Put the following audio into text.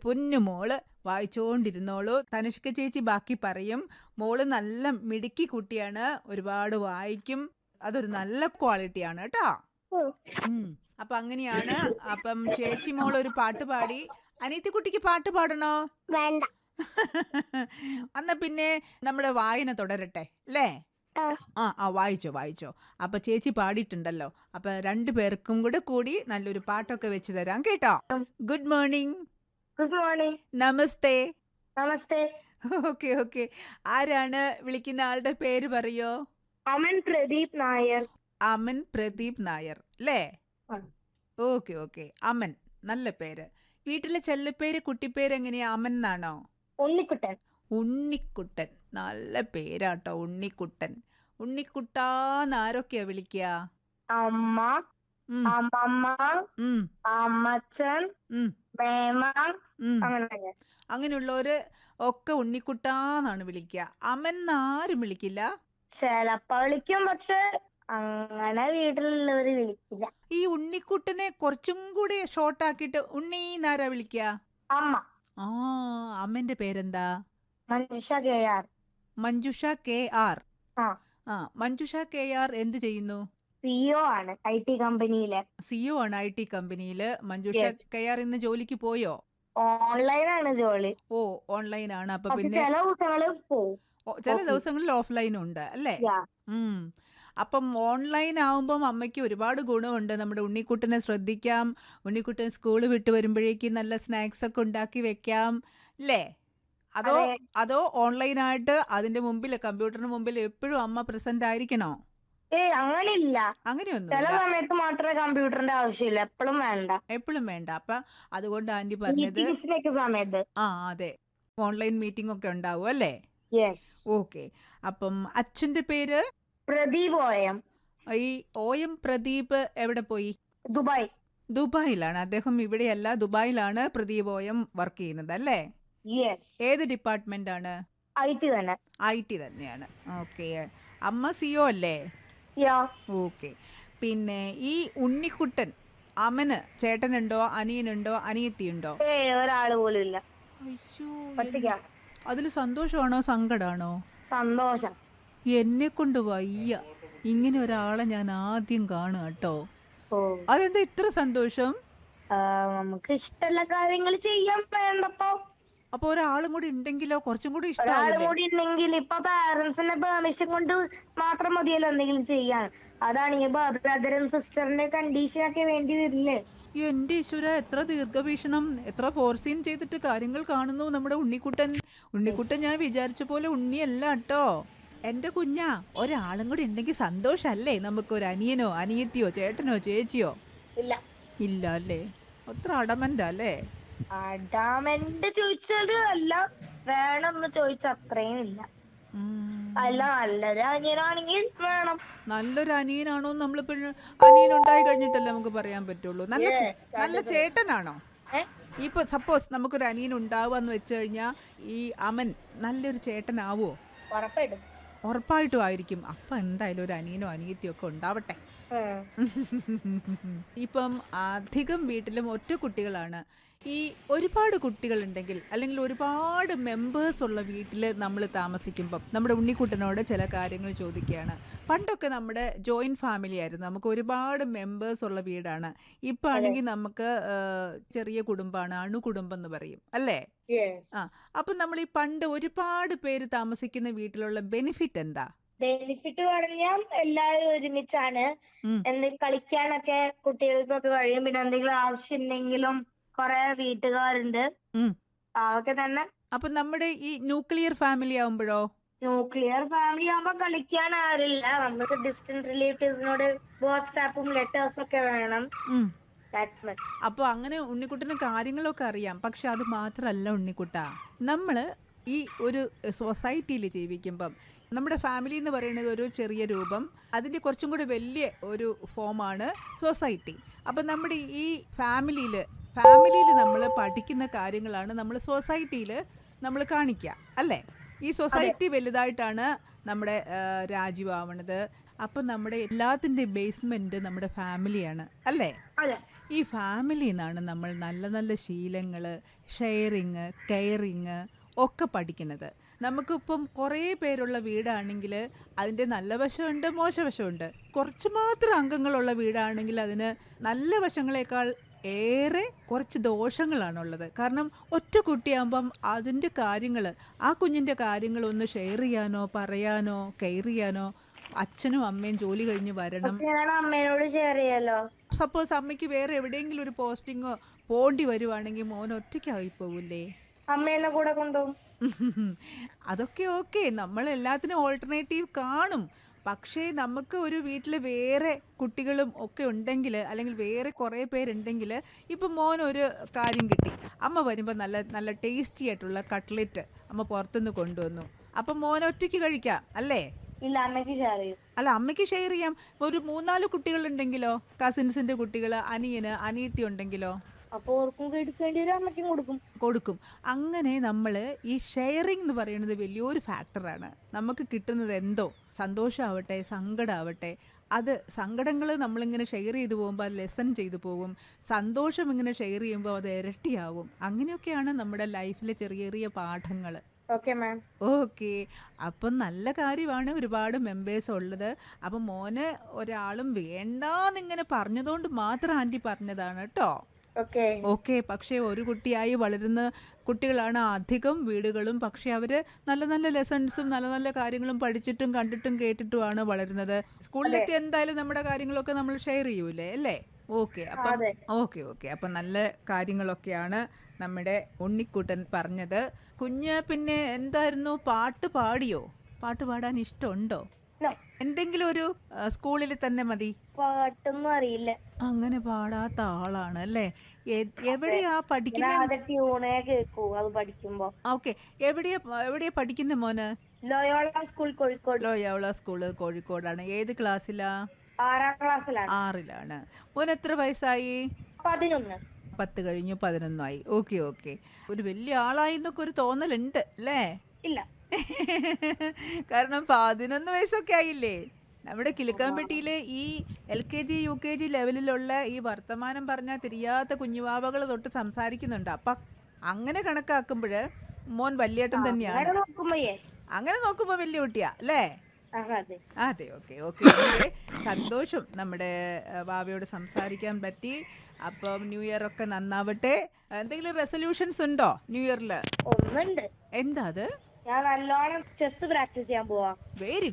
പൊന്നുമോള് വായിച്ചോണ്ടിരുന്നോളൂ. തനുഷ്ക ചേച്ചി ബാക്കി പറയും. മോള് നല്ല മിടുക്കി കുട്ടിയാണ്, ഒരുപാട് വായിക്കും. അതൊരു നല്ല ക്വാളിറ്റിയാണ് കേട്ടോ. അപ്പൊ അങ്ങനെയാണ്. അപ്പം ചേച്ചി മോൾ ഒരു പാട്ട് പാടി. അനിയത്തി കുട്ടിക്ക് പാട്ട് പാടണോ? വേണ്ട. എന്നാ പിന്നെ നമ്മുടെ വായന തുടരട്ടെ അല്ലേ? വായിച്ചോ. അപ്പൊ ചേച്ചി പാടിയിട്ടുണ്ടല്ലോ. അപ്പൊ രണ്ടുപേർക്കും കൂടി നല്ലൊരു പാട്ടൊക്കെ വെച്ച് തരാം കേട്ടോ. Good morning. Good morning. നമസ്തേ. നമസ്തേ. ഓക്കെ. ആരാണ് വിളിക്കുന്ന ആളുടെ പേര് പറയോ? അമൻ പ്രദീപ് നായർ. അമൻ പ്രദീപ് നായർ അല്ലേ? ഓക്കെ. അമൻ, നല്ല പേര്. വീട്ടിലെ ചെല്ലപ്പേര് കുട്ടിപ്പേര് എങ്ങനെയാ? അമൻ എന്നാണോ? ഉണ്ണിക്കുട്ടൻ. ഉണ്ണിക്കുട്ടൻ, നല്ല പേരാട്ടോ ഉണ്ണിക്കുട്ടൻ. ഉണ്ണിക്കുട്ടാന്നാരൊക്കെയാ വിളിക്കുക? അമ്മ, അമ്മമ്മ, അമ്മച്ചൻ, മേമ, അങ്ങനെ. അങ്ങനെയുള്ളവര് ഒക്കെ ഉണ്ണിക്കുട്ടാന്നാണ് വിളിക്കുക. അമൻ ആരും വിളിക്കില്ല. ചിലപ്പോ വിളിക്കും, പക്ഷെ അങ്ങനെ വീട്ടിലുള്ളവര് വിളിക്കില്ല. ഈ ഉണ്ണിക്കുട്ടനെ കുറച്ചും കൂടി ഷോർട്ട് ആക്കിയിട്ട് ഉണ്ണി എന്നാരാ വിളിക്കുക? അമ്മ. അമ്മന്റെ പേരെന്താ? Manjusha KR. Manjusha KR. Manjusha KR എന്ത് ചെയ്യുന്നു? CEO ആണ് IT കമ്പനിയിലെ. CEO ആണ് IT കമ്പനിയില്. മഞ്ജുഷ KR ഇന്ന് ജോലിക്ക് പോയോ? ഓൺലൈനാണ് ജോലി. ഓൺലൈൻ ആണ്. അപ്പൊ പിന്നെ ചില ദിവസങ്ങളിൽ പോവും, ചില ദിവസങ്ങളിൽ ഓഫ്ലൈനും ഉണ്ട് അല്ലേ? അപ്പം ഓൺലൈൻ ആവുമ്പം അമ്മയ്ക്ക് ഒരുപാട് ഗുണമുണ്ട്. നമ്മുടെ ഉണ്ണിക്കുട്ടനെ ശ്രദ്ധിക്കാം. ഉണ്ണിക്കുട്ടൻ സ്കൂൾ വിട്ട് വരുമ്പോഴേക്കും നല്ല സ്നാക്സ് ഒക്കെ ഉണ്ടാക്കി വെക്കാം അല്ലേ? അതോ ഓൺലൈനായിട്ട് അതിന്റെ മുമ്പിൽ, കമ്പ്യൂട്ടറിന് മുമ്പിൽ എപ്പോഴും അമ്മ പ്രസന്റ് ആയിരിക്കണോ? അങ്ങനെയില്ല. അങ്ങനെയൊന്നും ചില സമയത്ത് മാത്രമേ കമ്പ്യൂട്ടറിന്റെ ആവശ്യമില്ല, എപ്പോഴും വേണ്ട. അപ്പൊ അതുകൊണ്ട് ആന്റി പറഞ്ഞത് സമയത്ത്. അതെ, ഓൺലൈൻ മീറ്റിംഗ് ഒക്കെ ഉണ്ടാവും അല്ലേ? ഓക്കെ. അപ്പം അച്ഛന്റെ പേര്? പ്രദീപ് OM. ഈ OM പ്രദീപ് എവിടെ പോയി? ദുബായിലാണ് അദ്ദേഹം. ഇവിടെയല്ല, ദുബായിലാണ് പ്രദീപ് OM വർക്ക് ചെയ്യുന്നത് അല്ലേ? ഏത് ഡിപ്പാർട്ട്മെന്റ് ആണ്? IT തന്നെയാണ്. ഓക്കെ. അമ്മ CEO അല്ലേ? ഓക്കെ. പിന്നെ ഈ ഉണ്ണിക്കുട്ടൻ അമ്മന് ചേട്ടനുണ്ടോ, അനിയനുണ്ടോ, അനിയത്തിയുണ്ടോ? ഒരാള് പോലും ഇല്ല. അതില് സന്തോഷമാണോ സങ്കടാണോ? സന്തോഷം. എന്നെ കൊണ്ട് വയ്യ, ഇങ്ങനെ ഒരാളെ ഞാൻ ആദ്യം കാണുക കേട്ടോ. അതെന്താ ഇത്ര സന്തോഷം? നമുക്ക് ഇഷ്ടമുള്ള കാര്യങ്ങൾ ചെയ്യാൻ വേണ്ടപ്പോ. അപ്പൊ ഒരാളും കൂടി ഉണ്ടെങ്കിലോ കുറച്ചും കൂടി ഉണ്ടെങ്കിൽ ഇപ്പൊ പാരന്റ്സിന്റെ പെർമിഷൻ കൊണ്ട് മാത്രം മതിയല്ലോ എന്തെങ്കിലും ചെയ്യാൻ. അതാണെങ്കിൽ ബ്രദറും സിസ്റ്ററിന്റെ കണ്ടീഷൻ ഒക്കെ വേണ്ടി വരില്ലേ? എന്റെ ഈശ്വര, എത്ര ദീർഘവീക്ഷണം, എത്ര ഫോർസീൻ ചെയ്തിട്ട് കാര്യങ്ങൾ കാണുന്നു നമ്മുടെ ഉണ്ണിക്കുട്ടൻ. ഞാൻ വിചാരിച്ച പോലെ ഉണ്ണിയല്ല കേട്ടോ. എന്റെ കുഞ്ഞാ, ഒരാളും കൂടി ഉണ്ടെങ്കിൽ സന്തോഷല്ലേ? നമുക്ക് ഒരു അനിയനോ അനിയത്തിയോ ചേട്ടനോ ചേച്ചിയോ? ഇല്ല അല്ലേ? അത്ര അടമന്റ് അല്ലേ? അഡാമെന്റ് ചോദിച്ചാല് അല്ല, വേണമെന്ന് ചോദിച്ച അത്രയും ഇല്ല. അല്ല, നല്ലൊരു അനിയനാണെങ്കിൽ വേണം. നല്ലൊരു അനിയനാണോ? നമ്മളിപ്പോ അനിയൻ ഉണ്ടായി കഴിഞ്ഞിട്ടല്ലേ നമുക്ക് പറയാൻ പറ്റുള്ളൂ. നല്ല ചേട്ടനാണോ? ഇപ്പൊ സപ്പോസ് നമുക്കൊരു അനിയൻ ഉണ്ടാവാന്ന് വെച്ച് കഴിഞ്ഞാൽ ഈ അമൻ നല്ലൊരു ചേട്ടനാവോ? ഉറപ്പായിട്ടും ആയിരിക്കും. അപ്പൊ എന്തായാലും ഒരു അനിയനോ അനിയത്തിയോ ഒക്കെ ഉണ്ടാവട്ടെ. ഇപ്പം അധികം വീട്ടിലും ഒറ്റ കുട്ടികളാണ്. ഈ ഒരുപാട് കുട്ടികളുണ്ടെങ്കിൽ, അല്ലെങ്കിൽ ഒരുപാട് മെമ്പേഴ്സ് ഉള്ള വീട്ടിൽ നമ്മൾ താമസിക്കുമ്പം നമ്മുടെ ഉണ്ണിക്കുട്ടനോട് ചില കാര്യങ്ങൾ ചോദിക്കുകയാണ്. പണ്ടൊക്കെ നമ്മുടെ ജോയിന്റ് ഫാമിലി ആയിരുന്നു, നമുക്ക് ഒരുപാട് മെമ്പേഴ്സ് ഉള്ള വീടാണ്. ഇപ്പം ആണെങ്കിൽ നമുക്ക് ചെറിയ കുടുംബമാണ്, അണുകുടുംബം എന്ന് പറയും അല്ലേ? അപ്പം നമ്മൾ ഈ പണ്ട് ഒരുപാട് പേര് താമസിക്കുന്ന വീട്ടിലുള്ള ബെനിഫിറ്റ് എന്താ? ബെനിഫിറ്റ് പറഞ്ഞാൽ എല്ലാവരും ഒരുമിച്ചാണ്. എന്തെങ്കിലും കളിക്കാനൊക്കെ കുട്ടികൾക്കൊക്കെ കഴിയും. പിന്നെ എന്തെങ്കിലും ആവശ്യം ഉണ്ടെങ്കിലും കൊറേ വീട്ടുകാരുണ്ട്, അതൊക്കെ തന്നെ. അപ്പൊ നമ്മുടെ ഈ ന്യൂക്ലിയർ ഫാമിലി ആവുമ്പോഴോ? ന്യൂക്ലിയർ ഫാമിലി ആവുമ്പോ കളിക്കാൻ ആരില്ല. നമുക്ക് ഡിസ്റ്റന്റ് റിലേറ്റീവ്സിനോട് വാട്സാപ്പും ലെറ്റേഴ്സും ഒക്കെ വേണം. അപ്പൊ അങ്ങനെ ഉണ്ണിക്കുട്ടന് കാര്യങ്ങളൊക്കെ അറിയാം. പക്ഷെ അത് മാത്രല്ല ഉണ്ണിക്കുട്ട, നമ്മള് ഈ ഒരു സൊസൈറ്റിയിൽ ജീവിക്കുമ്പം നമ്മുടെ ഫാമിലി എന്ന് പറയുന്നത് ഒരു ചെറിയ രൂപം, അതിൻ്റെ കുറച്ചും കൂടി വലിയ ഒരു ഫോമാണ് സൊസൈറ്റി. അപ്പം നമ്മുടെ ഈ ഫാമിലിയിൽ നമ്മൾ പഠിക്കുന്ന കാര്യങ്ങളാണ് നമ്മൾ സൊസൈറ്റിയിൽ നമ്മൾ കാണിക്കുക അല്ലേ? ഈ സൊസൈറ്റി വലുതായിട്ടാണ് നമ്മുടെ രാജ്യമാവണത്. അപ്പം നമ്മുടെ എല്ലാത്തിൻ്റെ ബേസ്മെൻറ്റ് നമ്മുടെ ഫാമിലിയാണ് അല്ലേ? അതെ. ഈ ഫാമിലിയിൽ നിന്നാണ് നമ്മൾ നല്ല നല്ല ശീലങ്ങൾ, ഷെയറിങ്, കെയറിങ് ഒക്കെ പഠിക്കുന്നത്. നമുക്കിപ്പം കുറേ പേരുള്ള വീടാണെങ്കിൽ അതിൻ്റെ നല്ല വശമുണ്ട്, മോശവശമുണ്ട്. കുറച്ച് മാത്രം അംഗങ്ങളുള്ള വീടാണെങ്കിൽ അതിന് നല്ല വശങ്ങളേക്കാൾ ഏറെ കുറച്ച് ദോഷങ്ങളാണുള്ളത്. കാരണം ഒറ്റ കുട്ടിയാകുമ്പം അതിൻ്റെ കാര്യങ്ങൾ, ആ കുഞ്ഞിൻ്റെ കാര്യങ്ങളൊന്ന് ഷെയർ ചെയ്യാനോ പറയാനോ കെയർ ചെയ്യാനോ അച്ഛനും അമ്മയും ജോലി കഴിഞ്ഞ് വരണം. പക്ഷെ ഞാൻ അമ്മേനോട് ഷെയർ ചെയ്യാലോ. സപ്പോസ് അമ്മയ്ക്ക് വേറെ എവിടെയെങ്കിലും ഒരു പോസ്റ്റിങ്ങോ പോണ്ടി വരുവാണെങ്കിൽ മോൻ ഒറ്റയ്ക്കായി പോവില്ലേ? അമ്മേനെ കൂടെ കൊണ്ടുപോകും. അതൊക്കെ ഓക്കെ, നമ്മൾ എല്ലാത്തിനും ഓൾട്ടർനേറ്റീവ് കാണും. പക്ഷേ നമുക്ക് ഒരു വീട്ടിൽ വേറെ കുട്ടികളും ഒക്കെ ഉണ്ടെങ്കിൽ, അല്ലെങ്കിൽ വേറെ കുറേ പേരുണ്ടെങ്കിൽ, ഇപ്പം മോനൊരു കാര്യം കിട്ടി, അമ്മ വരുമ്പോൾ നല്ല നല്ല ടേസ്റ്റി ആയിട്ടുള്ള കട്ട്ലറ്റ് അമ്മ പുറത്തുനിന്ന് കൊണ്ടുവന്നു, അപ്പം മോൻ ഒറ്റയ്ക്ക് കഴിക്കാം അല്ലേ? ഇല്ല, അമ്മയ്ക്ക് ഷെയർ ചെയ്യും. അല്ല, അമ്മയ്ക്ക് ഷെയർ ചെയ്യാം. ഒരു 3-4 കുട്ടികളുണ്ടെങ്കിലോ, കസിൻസിൻ്റെ കുട്ടികൾ, അനിയന് അനിയത്തി ഉണ്ടെങ്കിലോ അപ്പൊ ഓർക്കും എടുക്കേണ്ടി വരും, അമ്മയ്ക്കും കൊടുക്കും. കൊടുക്കും. അങ്ങനെ നമ്മൾ ഈ ഷെയറിംഗ് എന്ന് പറയുന്നത് വലിയൊരു ഫാക്ടറാണ്. നമുക്ക് കിട്ടുന്നത് എന്തോ സന്തോഷമാവട്ടെ സങ്കടമാവട്ടെ, അത് സങ്കടങ്ങൾ നമ്മളിങ്ങനെ ഷെയർ ചെയ്തു പോകുമ്പോൾ അത് ലെസൺ ചെയ്തു പോകും, സന്തോഷം ഇങ്ങനെ ഷെയർ ചെയ്യുമ്പോൾ അത് ഇരട്ടിയാവും. അങ്ങനെയൊക്കെയാണ് നമ്മുടെ ലൈഫിലെ ചെറിയ ചെറിയ പാഠങ്ങൾ. Okay ma'am. ഓക്കെ, അപ്പം നല്ല കാര്യമാണ് ഒരുപാട് മെമ്പേഴ്സ് ഉള്ളത്. അപ്പം മോന് ഒരാളും വേണ്ടാന്നിങ്ങനെ പറഞ്ഞതുകൊണ്ട് മാത്രം ആൻറ്റി പറഞ്ഞതാണ് കേട്ടോ. ഓക്കെ. ഓക്കെ, പക്ഷേ ഒരു കുട്ടിയായി വളരുന്ന കുട്ടികളാണ് അധികം വീടുകളും. പക്ഷെ അവർ നല്ല നല്ല ലെസൺസും നല്ല നല്ല കാര്യങ്ങളും പഠിച്ചിട്ടും കണ്ടിട്ടും കേട്ടിട്ടുമാണ് വളരുന്നത്. സ്കൂളിലെത്തി എന്തായാലും നമ്മുടെ കാര്യങ്ങളൊക്കെ നമ്മൾ ഷെയർ ചെയ്യൂലേ അല്ലേ? ഓക്കെ, അപ്പം അതെ. ഓക്കെ ഓക്കെ അപ്പം നല്ല കാര്യങ്ങളൊക്കെയാണ് നമ്മുടെ ഉണ്ണിക്കുട്ടൻ പറഞ്ഞത്. കുഞ്ഞ് പിന്നെ എന്തായിരുന്നു, പാട്ട് പാടിയോ? പാട്ട് പാടാൻ ഇഷ്ടമുണ്ടോ? No. എന്തെങ്കിലും ഒരു സ്കൂളിൽ തന്നെ മതി? പാട്ടൊന്നും അറിയില്ല. അങ്ങനെ പാടാത്ത ആളാണ് അല്ലേ? എവിടെയാ പഠിക്കുന്ന? ഞാൻ ട്യൂണേ കേൾക്കൂ അത് പഠിക്കുമ്പോ. ഓക്കെ, എവിടെയാ പഠിക്കുന്ന മോന്? Loyola school Kozhikode. Loyola school കോഴിക്കോടാണ്. ഏത് ക്ലാസ്സിലാ? 6ാം ക്ലാസ്സിലാണ്. 6ലാണ്. മോന് എത്ര വയസ്സായി? 11. 10 കഴിഞ്ഞു, 11 ആയി. ഓക്കെ ഓക്കെ, ഒരു വലിയ ആളായി എന്നൊക്കെ ഒരു തോന്നലുണ്ട് അല്ലേ? ഇല്ല. കാരണം 11 വയസ്സൊക്കെ ആയില്ലേ? നമ്മുടെ കിലുക്കാമ്പട്ടിയിലെ ഈ LKG UKG ലെവലിലുള്ള ഈ വർത്തമാനം പറഞ്ഞാൽ തിരിയാത്ത കുഞ്ഞുവാവകൾ തൊട്ട് സംസാരിക്കുന്നുണ്ട്. അപ്പം അങ്ങനെ കണക്കാക്കുമ്പോൾ മോൻ വലിയേട്ടൻ തന്നെയാണ്. അങ്ങനെ നോക്കുമ്പോ yes. അങ്ങനെ നോക്കുമ്പോൾ വലിയ കുട്ടിയാ അല്ലേ? അതെ. അതെ, ഓക്കെ ഓക്കെ. സന്തോഷം നമ്മുടെ വാവയോട് സംസാരിക്കാൻ പറ്റി. അപ്പം ന്യൂ ഇയർ ഒക്കെ നന്നാവട്ടെ. എന്തെങ്കിലും റെസൊല്യൂഷൻസ് ഉണ്ടോ ന്യൂ ഇയറിൽ? ഒന്നുണ്ട്. എന്താ അത്? ഞാൻ നല്ലോണം ചെസ് പ്രാക്ടീസ് ചെയ്യാൻ പോവാ. വെരി